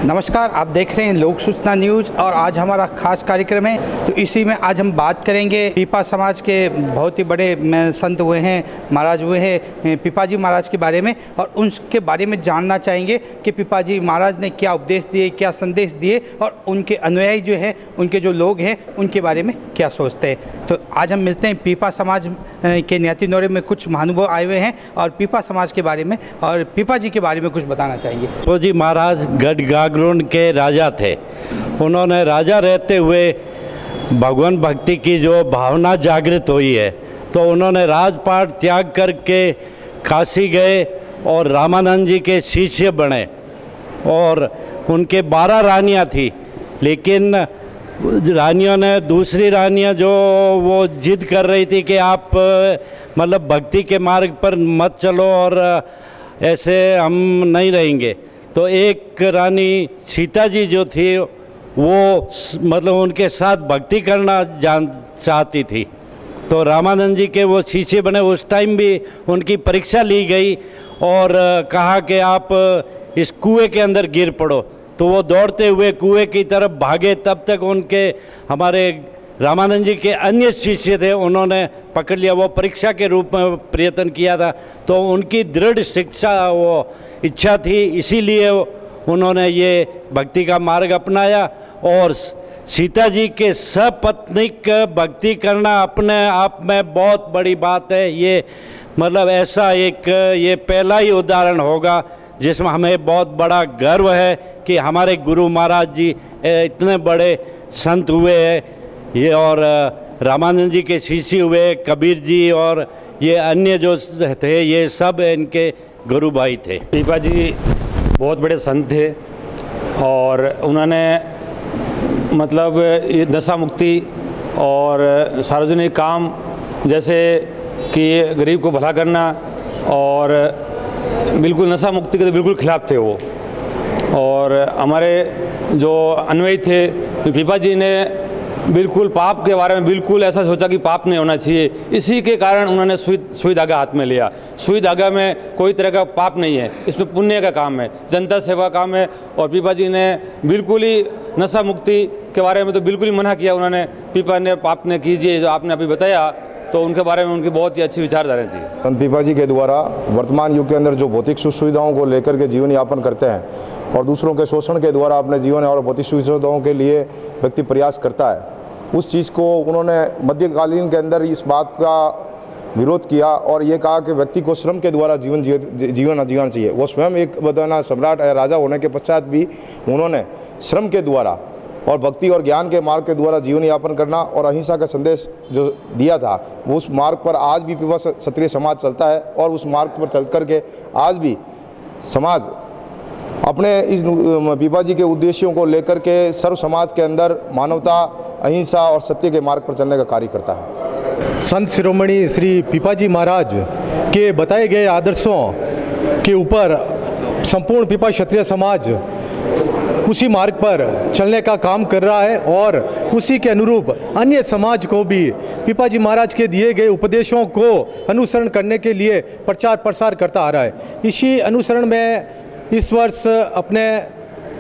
नमस्कार, आप देख रहे हैं लोक सूचना न्यूज़ और आज हमारा खास कार्यक्रम है। तो इसी में आज हम बात करेंगे पीपा समाज के बहुत ही बड़े संत हुए हैं, महाराज हुए हैं, पीपाजी महाराज के बारे में, और उनके बारे में जानना चाहेंगे कि पीपाजी महाराज ने क्या उपदेश दिए, क्या संदेश दिए और उनके अनुयायी जो हैं, उनके जो लोग हैं, उनके बारे में क्या सोचते हैं। तो आज हम मिलते हैं पीपा समाज के न्याती नौरे में कुछ महानुभाव आए हुए हैं और पीपा समाज के बारे में और पीपा जी के बारे में कुछ बताना चाहेंगे। तो जी महाराज गढ़गागरुन के राजा थे। उन्होंने राजा रहते हुए भगवान भक्ति की जो भावना जागृत हुई है, तो उन्होंने राजपाट त्याग करके काशी गए और रामानंद जी के शिष्य बने। और उनके 12 रानियाँ थी, लेकिन रानियों ने दूसरी रानियाँ जो वो जिद कर रही थी कि आप मतलब भक्ति के मार्ग पर मत चलो और ऐसे हम नहीं रहेंगे। तो एक रानी सीता जी जो थी वो मतलब उनके साथ भक्ति करना चाहती थी, तो रामानंद जी के वो शिष्य बने। उस टाइम भी उनकी परीक्षा ली गई और कहा कि आप इस कुएं के अंदर गिर पड़ो, तो वो दौड़ते हुए कुएं की तरफ भागे। तब तक उनके हमारे रामानंद जी के अन्य शिष्य थे, उन्होंने पकड़ लिया। वो परीक्षा के रूप में प्रयत्न किया था, तो उनकी दृढ़ शिक्षा वो इच्छा थी, इसीलिए उन्होंने ये भक्ति का मार्ग अपनाया। और सीता जी के सपत्नीक भक्ति करना अपने आप में बहुत बड़ी बात है। ये मतलब ऐसा एक ये पहला ही उदाहरण होगा जिसमें हमें बहुत बड़ा गर्व है कि हमारे गुरु महाराज जी इतने बड़े संत हुए हैं ये, और रामानंद जी के शिष्य हुए, कबीर जी और ये अन्य जो थे, ये सब इनके गुरु भाई थे। पीपा जी बहुत बड़े संत थे और उन्होंने मतलब ये नशा मुक्ति और सार्वजनिक काम जैसे कि गरीब को भला करना और बिल्कुल नशा मुक्ति के तो बिल्कुल खिलाफ थे वो। और हमारे जो अनुयायी थे, पीपा जी ने बिल्कुल पाप के बारे में बिल्कुल ऐसा सोचा कि पाप नहीं होना चाहिए। इसी के कारण उन्होंने सुई धागा हाथ में लिया। सुई धागा में कोई तरह का पाप नहीं है, इसमें पुण्य का काम है, जनता सेवा काम है। और पीपा जी ने बिल्कुल ही नशा मुक्ति के बारे में तो बिल्कुल ही मना किया। उन्होंने पीपा ने पाप ने कीजिए जो आपने अभी बताया, तो उनके बारे में उनकी बहुत ही अच्छी विचारधारा थी। संत पीपा जी के द्वारा वर्तमान युग के अंदर जो भौतिक सुख सुविधाओं को लेकर के जीवन यापन करते हैं और दूसरों के शोषण के द्वारा अपने जीवन और भौतिक सुविधाओं के लिए व्यक्ति प्रयास करता है, उस चीज़ को उन्होंने मध्यकालीन के अंदर इस बात का विरोध किया और ये कहा कि व्यक्ति को श्रम के द्वारा जीवन जीना चाहिए। वो स्वयं एक बताना सम्राट राजा होने के पश्चात भी उन्होंने श्रम के द्वारा और भक्ति और ज्ञान के मार्ग के द्वारा जीवन यापन करना और अहिंसा का संदेश जो दिया था, वो उस मार्ग पर आज भी पीपा क्षत्रिय समाज चलता है। और उस मार्ग पर चल कर के आज भी समाज अपने इस पीपा जी के उद्देश्यों को लेकर के सर्व समाज के अंदर मानवता, अहिंसा और सत्य के मार्ग पर चलने का कार्य करता है। संत शिरोमणि श्री पीपाजी महाराज के बताए गए आदर्शों के ऊपर संपूर्ण पीपा क्षत्रिय समाज उसी मार्ग पर चलने का काम कर रहा है और उसी के अनुरूप अन्य समाज को भी पीपाजी महाराज के दिए गए उपदेशों को अनुसरण करने के लिए प्रचार प्रसार करता आ रहा है। इसी अनुसरण में इस वर्ष अपने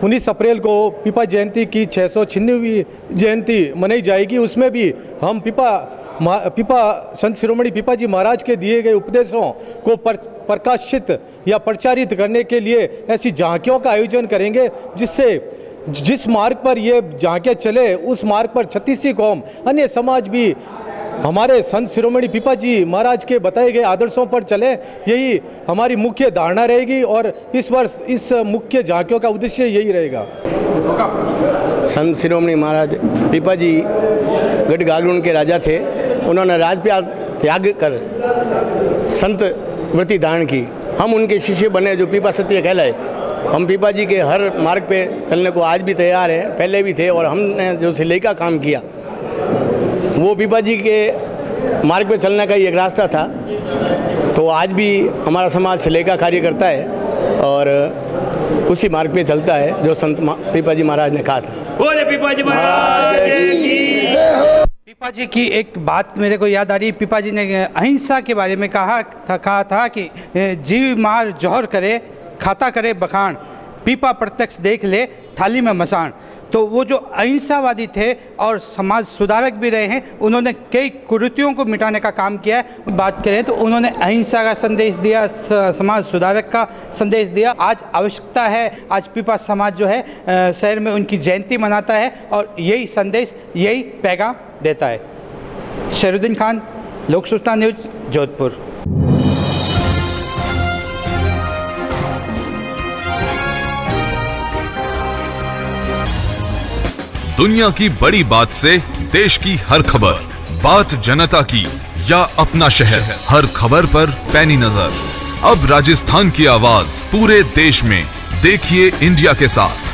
19 अप्रैल को पीपा जयंती की 696वीं जयंती मनाई जाएगी। उसमें भी हम पीपा संत शिरोमणि पीपाजी महाराज के दिए गए उपदेशों को प्रकाशित या प्रचारित करने के लिए ऐसी झांकियों का आयोजन करेंगे, जिससे जिस मार्ग पर ये झांकियाँ चले उस मार्ग पर छत्तीसी कौम, अन्य समाज भी हमारे संत शिरोमणि पीपाजी महाराज के बताए गए आदर्शों पर चले। यही हमारी मुख्य धारणा रहेगी और इस वर्ष इस मुख्य झांकियों का उद्देश्य यही रहेगा। संत शिरोमणि महाराज पीपाजी गढ़गागरुन के राजा थे। उन्होंने राजपाट त्याग कर संत वृत्ति धारण की। हम उनके शिष्य बने जो पीपा क्षत्रिय कहलाए। हम पीपा जी के हर मार्ग पे चलने को आज भी तैयार हैं, पहले भी थे। और हमने जो सिलाई का काम किया वो पीपा जी के मार्ग पे चलने का ही एक रास्ता था। तो आज भी हमारा समाज सिलाई का कार्य करता है और उसी मार्ग पे चलता है जो संत पीपा जी महाराज ने कहा था। बोले पीपा जी महाराज की। पीपा जी की एक बात मेरे को याद आ रही है। पीपा जी ने अहिंसा के बारे में कहा था कि जीव मार जौहर करे, खाता करे बखान। पीपा प्रत्यक्ष देख ले थाली में मसान। तो वो जो अहिंसावादी थे और समाज सुधारक भी रहे हैं, उन्होंने कई कुरीतियों को मिटाने का काम किया है। बात करें तो उन्होंने अहिंसा का संदेश दिया, समाज सुधारक का संदेश दिया। आज आवश्यकता है, आज पीपा समाज जो है शहर में उनकी जयंती मनाता है और यही संदेश, यही पैगाम देता है। शहरुद्दीन खान, लोक सूचना न्यूज़, जोधपुर। दुनिया की बड़ी बात से देश की हर खबर, बात जनता की या अपना शहर, हर खबर पर पैनी नजर। अब राजस्थान की आवाज पूरे देश में, देखिए इंडिया के साथ।